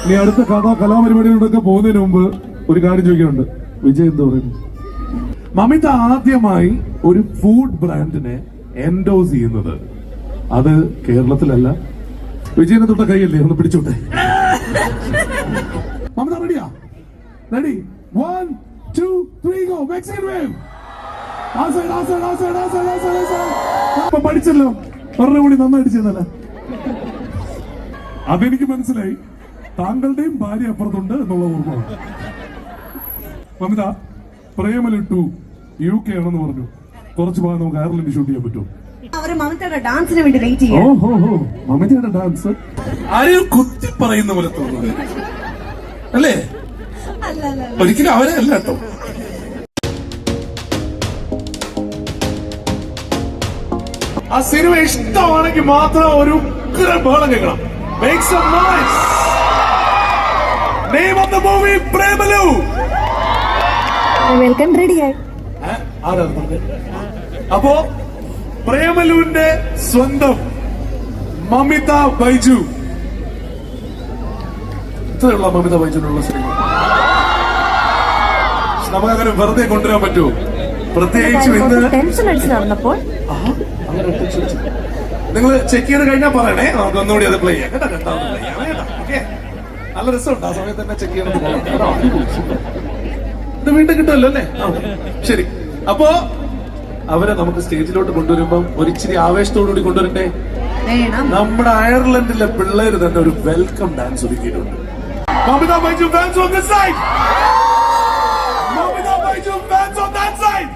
ഇനി അടുത്ത കലാപരിപാടികളിലൊക്കെ പോകുന്നതിന് മുമ്പ് ഒരു കാര്യം ചോദിക്കാനുണ്ട്. വിജയ് എന്ത് പറയുന്നു? മമിത ആദ്യമായി ഒരു ഫുഡ് ബ്രാൻഡിനെ എൻഡോസ് ചെയ്യുന്നത് അത് കേരളത്തിലല്ല. വിജയനെ തൊട്ട കൈയല്ലേ, ഒന്ന് പിടിച്ചോട്ടെ. മമിത റെഡിയാ? റെഡി? 1 2 3 ഗോ. Mexican wave. അപ്പൊ പഠിച്ചല്ലോ, പറഞ്ഞ കൂടി നന്നായിട്ട് ചെയ്യുന്നല്ല. അതെനിക്ക് മനസ്സിലായി. താങ്കളുടെയും ഭാര്യ അപ്പുറത്തുണ്ട് എന്നുള്ള ഓർമ്മ. മമിത, പ്രേമലു 2 UK ആണെന്ന് പറഞ്ഞു. കുറച്ച് ഭാഗം നമുക്ക് അയർലൻഡ് ഷൂട്ട് ചെയ്യാൻ പറ്റുമോ? മമിതയുടെ ഡാൻസിന് വേണ്ടി വെയിറ്റ് ചെയ്യാം. ഓഹോ, മമിതയുടെ ഡാൻസ് ആരെയും കുത്തി പറയുന്ന പോലെ തോന്നുന്നത് അല്ലേ? ഒരിക്കലും അവരെ അല്ല കേട്ടോ. ആ സിനിമ ഇഷ്ടമാണെങ്കിൽ മാത്രം ഒരു ഉഗ്ര ബഹളം കേൾക്കണം. Make some noise. Name of the movie Premalu. Welcome. റെഡിയായി. അപ്പോ പ്രേമലുവിന്റെ സ്വന്തം മമിത ബൈജു. ഇത്രയുള്ള മമിത ബൈജുനുള്ള സിനിമ നമുക്കങ്ങനെ വെറുതെ കൊണ്ടുവരാൻ പറ്റുമോ? പ്രത്യേകിച്ച് ടെൻഷൻ നടന്നപ്പോൾ നിങ്ങൾ ചെക്ക് ചെയ്ത് കഴിഞ്ഞാൽ പറയണേ, നമുക്ക് ഒന്നുകൂടി അത് പ്ലേ ചെയ്യാം കേട്ടോ. രണ്ടാമത് പ്ലേ ചെയ്യാം കേട്ടോ. ഓക്കെ, നല്ല രസമുണ്ട്. ആ സമയത്ത് തന്നെ ചെക്ക് ചെയ്യണം. ഇത് വീണ്ടും കിട്ടുമല്ലോ അല്ലേ? ശരി. അപ്പോ അവരെ നമുക്ക് സ്റ്റേജിലോട്ട് കൊണ്ടുവരുമ്പം ഒരിച്ചിരി ആവേശത്തോടുകൂടി കൊണ്ടുവരണ്ടേ? നമ്മുടെ അയർലൻഡിലെ പിള്ളേര് തന്നെ ഒരു വെൽക്കം ഡാൻസ് ഒരുക്കിയിട്ടുണ്ട്. Mamitha Baiju fans on this side, Mamitha Baiju fans on that side.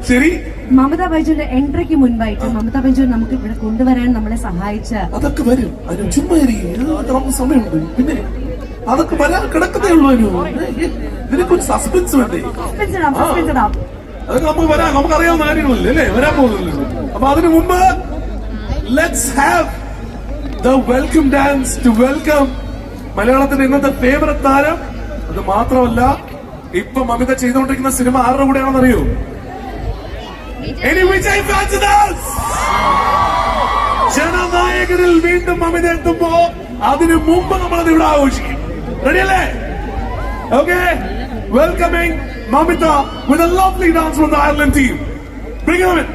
ശരി, മമത ബൈജുവിന്റെ എൻട്രിക്ക് മുൻപായിട്ട് മമത ബൈജു നമുക്ക് ഇവിടെ കൊണ്ടുവരാൻ നമ്മളെ സഹായിച്ച അതൊക്കെ വരും. അതിന് ചുമ്മാ നമുക്ക് സമയമുണ്ട്. പിന്നെ അതൊക്കെ വരാൻ കിടക്കുന്നേ ഉള്ളൂ. ഇതിനൊക്കെ സസ്പെൻസ് വേണ്ടേ? അതൊക്കെ നമുക്ക് വരാൻ, നമുക്കറിയാവുന്ന കാര്യങ്ങളല്ലേ അല്ലേ? വരാൻ പോകുന്നില്ലല്ലോ. അപ്പൊ അതിനു മുമ്പ് let's have the welcome dance to welcome മലയാളത്തിന്റെ ഇന്നത്തെ ഫേവററ്റ് താരം. അത് മാത്രമല്ല, ഇപ്പൊ മമിത ചെയ്തുകൊണ്ടിരിക്കുന്ന സിനിമ ആരുടെ കൂടെയാണെന്ന് അറിയോ? വിജയ് ഫാൻസ്. ജനനായകരിൽ വീണ്ടും മമിത എത്തുമ്പോ അതിനു മുമ്പ് നമ്മളത് ഇവിടെ ആഘോഷിക്കും. റെഡിയല്ലേ? Okay, welcoming Mamitha with a lovely dance from the Ireland team. Bring him in.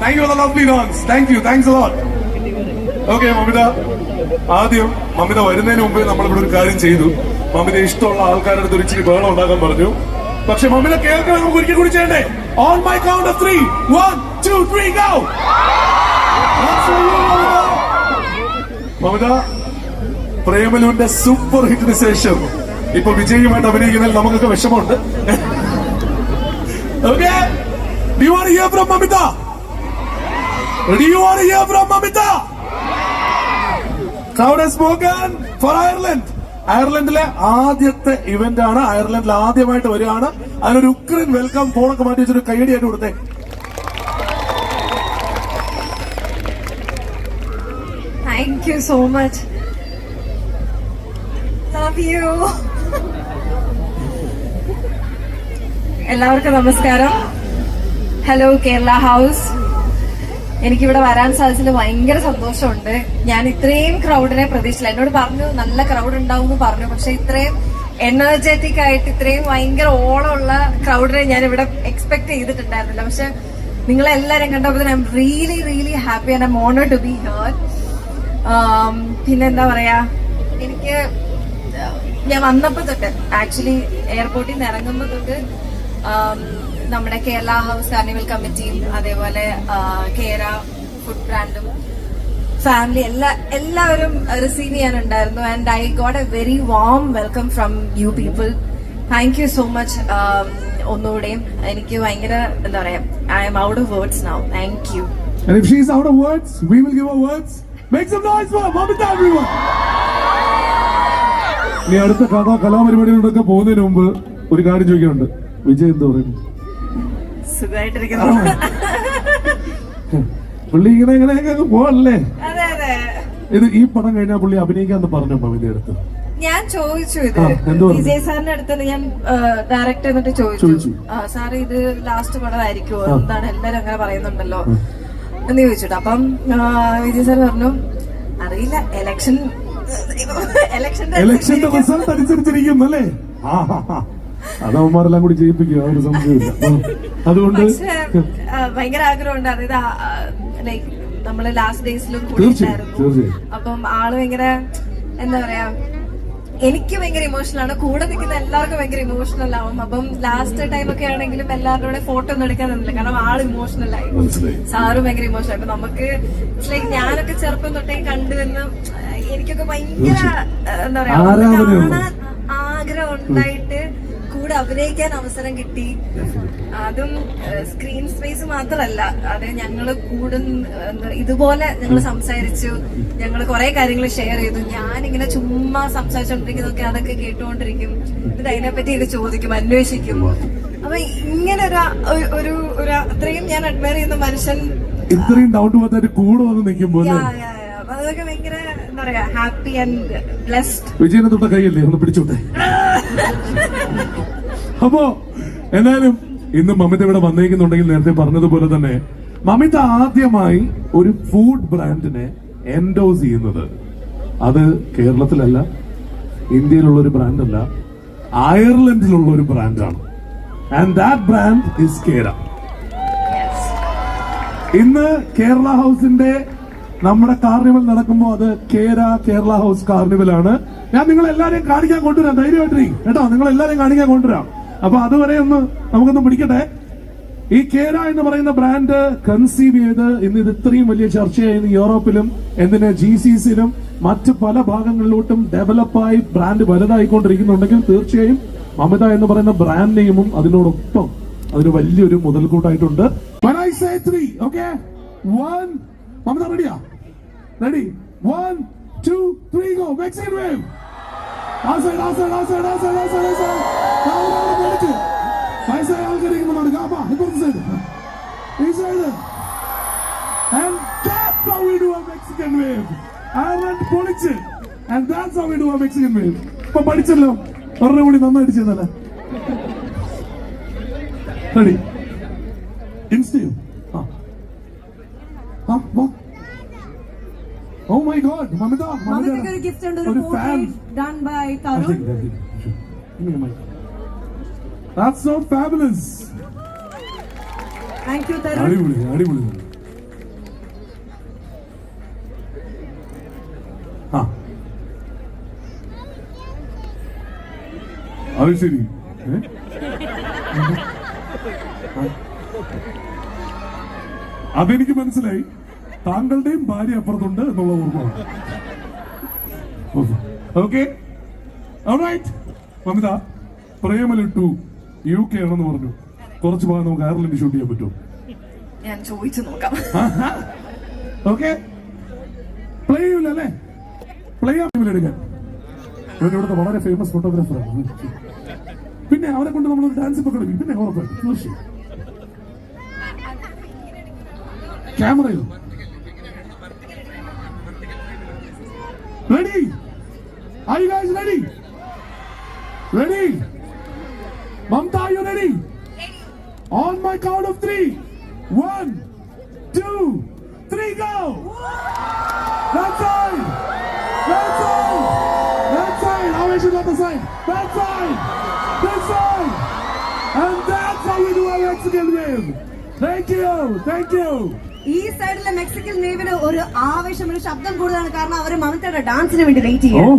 Thank you for the lovely dance. Thank you. Thanks a lot. Okay, Mamitha. ആദ്യം മമിത വരുന്നതിന് മുമ്പ് നമ്മളിവിടെ ഒരു കാര്യം ചെയ്തു. മമിത ഇഷ്ടമുള്ള ആൾക്കാരുടെ അടുത്ത് ഒരു ഇച്ചിരി ബഹളം ഉണ്ടാക്കാൻ പറഞ്ഞു. പക്ഷെ മമിത കേൾക്കാൻ നമുക്ക് ഒരിക്കൽ കൂടി ചെയ്യണ്ടേ? On my count of 3 1 2 3 go. Mamitha, പ്രേമലുവിന്റെ super ഹിറ്റിന് ശേഷം ഇപ്പൊ വിജയുമായിട്ട് അഭിനയിക്കുന്നതിൽ നമുക്കൊക്കെ വിഷമമുണ്ട്. Okay, do you want to hear from Mamita? Do you want to hear from Mamita? Crowd has spoken for Ireland. അയർലൻഡിലെ ആദ്യത്തെ ഇവന്റ് ആണ്. അയർലൻഡിൽ ആദ്യമായിട്ട് വരികയാണ്. അതിനൊരു ഉക്രൈൻ വെൽക്കം. ഫോണൊക്കെ മാറ്റി വെച്ചൊരു കൈയടിയായിട്ട് കൊടുത്തേ. Thank you so much. Love you. എല്ലാവർക്കും നമസ്കാരം. Hello Kerala house. എനിക്കിവിടെ വരാൻ സാധിച്ചതിൽ ഭയങ്കര സന്തോഷമുണ്ട്. ഞാൻ ഇത്രയും ക്രൗഡിനെ പ്രതീക്ഷിച്ചില്ല. എന്നോട് പറഞ്ഞു നല്ല ക്രൗഡ് ഉണ്ടാവും എന്ന് പറഞ്ഞു. പക്ഷെ ഇത്രയും എനർജറ്റിക് ആയിട്ട് ഇത്രയും ഭയങ്കര ഓളമുള്ള ക്രൗഡിനെ ഞാൻ ഇവിടെ എക്സ്പെക്ട് ചെയ്തിട്ടുണ്ടായിരുന്നില്ല. പക്ഷെ നിങ്ങളെല്ലാരും കണ്ടപ്പോൾ I am really really happy and I am honoured to be here. പിന്നെ എന്താ പറയാ, എനിക്ക് ഞാൻ വന്നപ്പോ തൊട്ട് ആക്ച്വലി എയർപോർട്ടിൽ നിന്ന് ഇറങ്ങുമ്പോ തൊട്ട് നമ്മുടെ കേരള ഹൗസ് കാർണിവൽ കമ്മിറ്റിയും അതേപോലെ കേര ഫുഡ് ബ്രാൻഡും ഫാമിലി എല്ലാവരും റിസീവ് ചെയ്യാനുണ്ടായിരുന്നു. And I got a very warm welcome from you people. Thank you so much. ഒന്നുകൂടെയും എനിക്ക് ഭയങ്കര എന്താ പറയാ, I am out of words now. Thank you. And if she is out of words, we will give her words. Make some noise for Mamita, everyone. ഇനി അടുത്ത കലാപരിപാടികളൊക്കെ പോകുന്നതിന് മുമ്പ് ഒരു കാര്യം ചോദിക്കാനുണ്ട്. വിജയ് എന്താ പറയുന്നു? സുഖമായിട്ടിരിക്കുന്നു. പുള്ളി ഇങ്ങനെ പോവല്ലേ? അതെ അതെ. ഇത് ഈ പടം കഴിഞ്ഞാൽ പുള്ളി അഭിനയിക്കാന്ന് പറഞ്ഞു മമിന്റെ അടുത്ത്. ഞാൻ ചോദിച്ചു ഇത് എന്ത് പറഞ്ഞു? വിജയ് സാറിന്റെ അടുത്ത് ഞാൻ ഡയറക്റ്റ് എന്നിട്ട് ചോദിച്ചു, സാർ ഇത് ലാസ്റ്റ് പടമായിരിക്കുമോ, എന്താണ് എല്ലാരും അങ്ങനെ പറയുന്നുണ്ടല്ലോ എന്ന് ചോദിച്ചിട്ട്. അപ്പം വിജയ് സാർ പറഞ്ഞു അറിയില്ല, ഇലക്ഷന്റെ റിസൾട്ട് അനുസരിച്ചിരിക്കും അല്ലേ. അതവന്മാരെല്ലാം കൂടി ജയിപ്പിക്കുക, ഒരു സംശയമില്ല. അതുകൊണ്ട് ഭയങ്കര ആഗ്രഹമുണ്ട്. അതായത് ലൈക്ക് നമ്മള് ലാസ്റ്റ് ഡേയ്സിലും കൂടിയിട്ടായിരുന്നു. അപ്പം ആള് ഭയങ്കര എന്താ പറയാ, എനിക്ക് ഭയങ്കര ഇമോഷണൽ ആണ്, കൂടെ നിൽക്കുന്ന എല്ലാവർക്കും ഭയങ്കര ഇമോഷണൽ ആവും. അപ്പം ലാസ്റ്റ് ടൈം ഒക്കെ ആണെങ്കിലും എല്ലാവരുടെ കൂടെ ഫോട്ടോ ഒന്നും എടുക്കാൻ നിന്നില്ല, കാരണം ആള് ഇമോഷണൽ ആയി, സാറും ഭയങ്കര ഇമോഷണൽ ആയി. അപ്പൊ നമുക്ക് ലൈക്ക് ഞാനൊക്കെ ചെറുപ്പം തൊട്ടേ കണ്ടുവന്ന് എനിക്കൊക്കെ ഭയങ്കര എന്താ പറയാ കാണാൻ ആഗ്രഹം ഉണ്ടായിട്ട് കൂടെ അഭിനയിക്കാൻ അവസരം കിട്ടി. അതും സ്ക്രീൻ സ്പേസ് മാത്രമല്ല, അത് ഞങ്ങള് ഇതുപോലെ ഞങ്ങൾ സംസാരിച്ചു, ഞങ്ങൾ കുറെ കാര്യങ്ങൾ ഷെയർ ചെയ്തു. ഞാനിങ്ങനെ ചുമ്മാ സംസാരിച്ചോണ്ടിരിക്കുന്നതൊക്കെ അതൊക്കെ കേട്ടുകൊണ്ടിരിക്കും, എന്നിട്ട് അതിനെപ്പറ്റി ഇത് ചോദിക്കും, അന്വേഷിക്കും. അപ്പൊ ഇങ്ങനെ ഒരു അത്രയും ഞാൻ അഡ്മയർ ചെയ്യുന്ന മനുഷ്യൻ ഇത്രയും ഡൗട്ട് വന്നിട്ട് കൂടെ വന്ന് നിൽക്കുമ്പോൾ അതൊക്കെ ഭയങ്കര എന്താ പറയാ ഹാപ്പി ആൻഡ് ബ്ലെസ്ഡ്. വിജയനെ തൊട്ട കൈയല്ലേ ഒന്ന് പിടിച്ചോട്ടെ. അപ്പോ എന്തായാലും ഇന്ന് മമിത ഇവിടെ വന്നേക്കുന്നുണ്ടെങ്കിൽ നേരത്തെ പറഞ്ഞതുപോലെ തന്നെ മമിത ആദ്യമായി ഒരു ഫുഡ് ബ്രാൻഡിനെ എൻഡോസ് ചെയ്യുന്നത് അത് കേരളത്തിലല്ല, ഇന്ത്യയിലുള്ള ഒരു ബ്രാൻഡല്ല, അയർലൻഡിലുള്ള ഒരു ബ്രാൻഡാണ്. ആൻഡ് ദാറ്റ് ബ്രാൻഡ് ഇസ് കേര. ഇന്ന് കേരള ഹൗസിന്റെ നമ്മുടെ കാർണിവൽ നടക്കുമ്പോൾ അത് കേരള ഹൗസ് കാർണിവൽ ആണ്. ഞാൻ നിങ്ങളെല്ലാരെയും കാണിക്കാൻ കൊണ്ടുവരാം, ധൈര്യമായിട്ടിരിക്കും കേട്ടോ, നിങ്ങളെല്ലാരെയും കാണിക്കാൻ കൊണ്ടുവരാം. അപ്പൊ അതുവരെ നമുക്കൊന്ന് പിടിക്കട്ടെ. ഈ കേര എന്ന് പറയുന്ന ബ്രാൻഡ് കൺസീവ് ചെയ്ത് ഇന്ന് ഇത് ഇത്രയും വലിയ ചർച്ചയായിരുന്നു യൂറോപ്പിലും, എന്തിന് GCCയിലും മറ്റ് പല ഭാഗങ്ങളിലോട്ടും ഡെവലപ്പായി ബ്രാൻഡ് വലുതായിക്കൊണ്ടിരിക്കുന്നുണ്ടെങ്കിൽ തീർച്ചയായും മമിത എന്ന് പറയുന്ന ബ്രാൻഡ് നെയിമും അതിനോടൊപ്പം അതിന് വലിയൊരു മുതൽക്കൂട്ടായിട്ടുണ്ട്. When I say 3, okay? 1, Mamitha റെഡിയാ? Ready? 1, 2, 3 go. Mexican wave. outside. And that's how we do a Mexican wave. Ireland പൊളിച്ച്. And that's how we do a Mexican wave. ഇപ്പൊ പഠിച്ചല്ലോ, ഒരെണ്ണം കൂടി നന്നായിട്ട് ചെയ്തല്ലേ. റെഡി? ഇൻസ്റ്റയും Oh my God, Mamita ഒരു gift ഉണ്ട്, ഒരു portrait done by Tarun. That's so fabulous. Thank you Tarun. അടിപൊളി. അത് ശരി. അതെനിക്ക് മനസ്സിലായി, താങ്കളുടെയും ഭാര്യ അപ്പുറത്തുണ്ട് എന്നുള്ള ഓർമ്മ. Okay, alright. Mamitha, Premalu 2 UK ആണെന്ന് പറഞ്ഞു. കുറച്ച് ഭാഗം നമുക്ക് അയർലൻഡ് ഷൂട്ട് ചെയ്യാൻ പറ്റുമോ? ഞാൻ ചോദിച്ചു നോക്കാം. ഓക്കെ, പ്ലേ ചെയ്യൂല അല്ലേ? പ്ലേ എടുക്കാൻ ഇവിടുത്തെ വളരെ ഫേമസ് ഫോട്ടോഗ്രാഫറാണ്. പിന്നെ അവരെ കൊണ്ട് നമ്മളൊരു ഡാൻസ് ഇപ്പൊ കളിക്കും. പിന്നെ ഉറപ്പായിട്ടും തീർച്ചയായും ക്യാമറയിൽ. Ready? Are you guys ready? Ready? Mamta, are you ready? On my count of 3. 1, 2, 3, go! That side! Always on the side. That side! This side! And that's how we do our Mexican wave. Thank you. ഈ സൈഡിലെ Mexican വേവിന് ഒരു ആവേശം, ഒരു ശബ്ദം കൂടുതലാണ്, കാരണം അവര് മമിതയുടെ ഡാൻസിന് വേണ്ടി വെയിറ്റ് ചെയ്യും.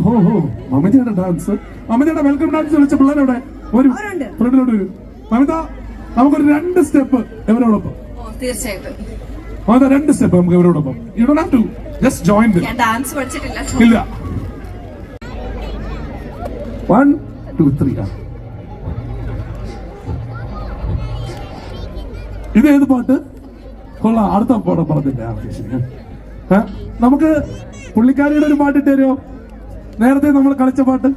മമിതയുടെ ഡാൻസ്, മമിതയുടെ വെൽക്കം ഡാൻസ് വിളിച്ച പിള്ളേരോടെ അവരുണ്ട്. ഫ്രണ്ടിലോട്ട് വരും. മമിത, നമുക്കൊരു 2 സ്റ്റെപ്പ് ഇവരോടൊപ്പം. തീർച്ചയായിട്ടും മമിത 2 സ്റ്റെപ്പ് നമുക്ക് ഇവരോടൊപ്പം. You don't have to just join them. ഞാൻ ഡാൻസ് പഠിച്ചിട്ടില്ല. 1, 2, 3. ഇത് ഏത് പാട്ട്? കൊള്ളാം, അടുത്ത പാടം പറഞ്ഞില്ല. ശരി. നമുക്ക് പുള്ളിക്കാരിയുടെ ഒരു പാട്ടിട്ട് തരുമോ? നേരത്തെ നമ്മൾ കളിച്ച പാട്ട്.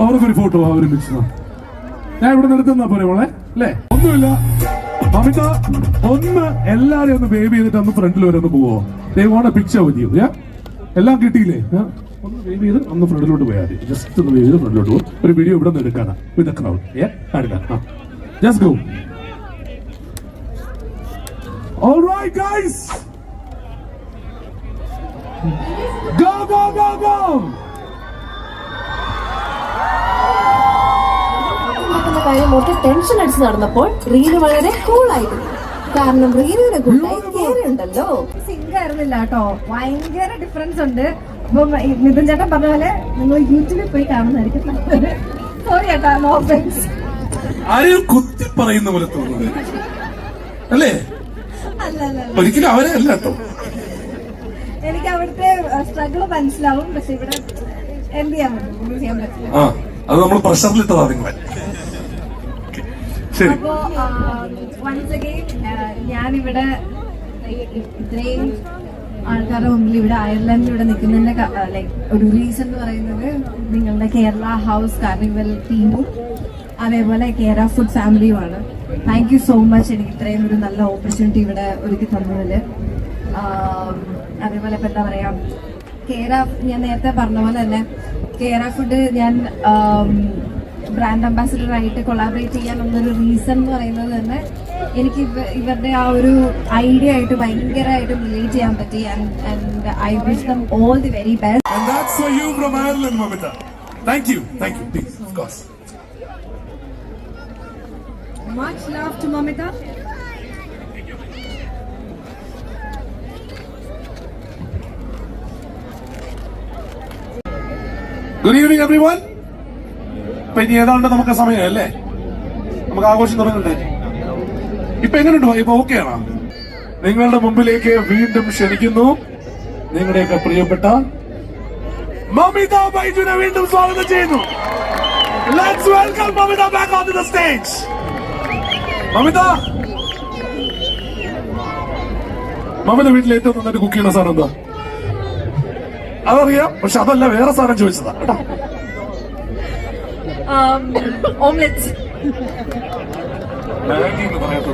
അവർക്കൊരു ഫോട്ടോ ഒരുമിച്ച് ഞാൻ ഇവിടെ നിർത്തുന്ന പോലെ മോളെ അല്ലേ? ഒന്നുമില്ല മമിത, ഒന്ന് എല്ലാരെയും ഒന്ന് ബേബി ചെയ്തിട്ട് ഒന്ന് ഫ്രണ്ടിൽ വരെ ഒന്ന് പോവോ? ദൈവമാണ് പിക്ചർ മതിയോ? എല്ലാം കിട്ടിയില്ലേ? ഒന്ന് ബേബി ചെയ്ത് ഒന്ന് ഫ്രണ്ടിലോട്ട് പോയാൽ മതി. ജസ്റ്റ് ഒന്ന് ബേബി ചെയ്ത് ഫ്രണ്ടിലോട്ട് പോകും. ഒരു വീഡിയോ ഇവിടെ നിന്ന് എടുക്കാനാ വിത്ത് ക്രൗഡ്. കാണില്ല. Just go. Alright guys, go go go go. കാര്യം ഓർത്ത് ടെൻഷൻ അടിച്ച് നടന്നപ്പോൾ റീനു വളരെ കൂളായിരുന്നു. കാരണം റീനുവിനെ കൂട്ടായി കേറിയുണ്ടല്ലോ. സിങ്ക് ആയിരുന്നില്ല കേട്ടോ, ഭയങ്കര ഡിഫറൻസ് ഉണ്ട്. അപ്പൊ നിതിൻ ചേട്ടൻ പറഞ്ഞ പോലെ നിങ്ങൾ യൂട്യൂബിൽ പോയി കാണുന്നതായിരിക്കും. സോറി ചേട്ടാ, നോ ഓഫൻസ്. ആരെയും കുത്തി പറയുന്ന പോലെ തോന്നുന്നത് അല്ലേ? ഒരിക്കലും അവരെ അല്ല കേട്ടോ. എനിക്ക് അവിടുത്തെ സ്ട്രഗിൾ മനസ്സിലാവും, പക്ഷെ ഇവിടെ എന്ത് ചെയ്യാൻ പറ്റും? ഒന്നും ചെയ്യാൻ പറ്റില്ല. അത് നമ്മൾ പ്രഷറിലിട്ടതാ നിങ്ങളെ. ശരി. അപ്പോ വൺസ് അഗൈൻ ഞാനിവിടെ ഇത്രയും ആൾക്കാരുടെ മുമ്പിൽ ഇവിടെ അയർലൻഡിൽ ഇവിടെ നിൽക്കുന്നതിന്റെ ലൈക് ഒരു റീസൺ എന്ന് പറയുന്നത് നിങ്ങളുടെ കേരള ഹൗസ് കാർണിവൽ ടീമും അതേപോലെ കേരള ഫുഡ് ഫാമിലിയുമാണ്. താങ്ക് യു സോ മച്ച് എനിക്ക് ഇത്രയും ഒരു നല്ല ഓപ്പർച്യൂണിറ്റി ഇവിടെ ഒരുക്കി തന്നതില്. അതേപോലെ ഇപ്പൊ എന്താ പറയാ, ഞാൻ നേരത്തെ പറഞ്ഞ പോലെ തന്നെ കേരള ഫുഡ് ഞാൻ ബ്രാൻഡ് അംബാസിഡർ ആയിട്ട് കൊളാബറേറ്റ് ചെയ്യാനുള്ളൊരു റീസൺ എന്ന് പറയുന്നത് തന്നെ എനിക്ക് ഇവരുടെ ആ ഒരു ഐഡിയ ആയിട്ട് ഭയങ്കരമായിട്ട് റിലേറ്റ് ചെയ്യാൻ പറ്റി. And I wish them all the very best. And that's for you from Ireland, Mamita. Thank you, please, of course. Much love to Mamita. Good evening everyone. ഇപ്പൊ ഇനി ഏതാണ്ട് നമുക്ക് സമയമല്ലേ, നമുക്ക് ആഘോഷം തുടങ്ങണ്ടേ? ഇപ്പൊ എങ്ങനെയുണ്ടോ? ഇപ്പൊ ഓക്കെ ആണോ? നിങ്ങളുടെ മുമ്പിലേക്ക് വീണ്ടും ക്ഷണിക്കുന്നു നിങ്ങളുടെയൊക്കെ പ്രിയപ്പെട്ട മമിത ബൈജുനെ വീണ്ടും സ്വാഗതം ചെയ്യുന്നു. Let's welcome Mamitha back on the stage. Mamitha വീട്ടിൽ ഏറ്റവും നന്നായിട്ട് കുക്ക് ചെയ്യുന്ന സാധനം എന്താ? അതറിയാം, പക്ഷെ അതല്ല, വേറെ സാധനം ചോദിച്ചതാ കേട്ടോ. ഓംലെറ്റ്. മാഗി എന്ന് പറയാത്ത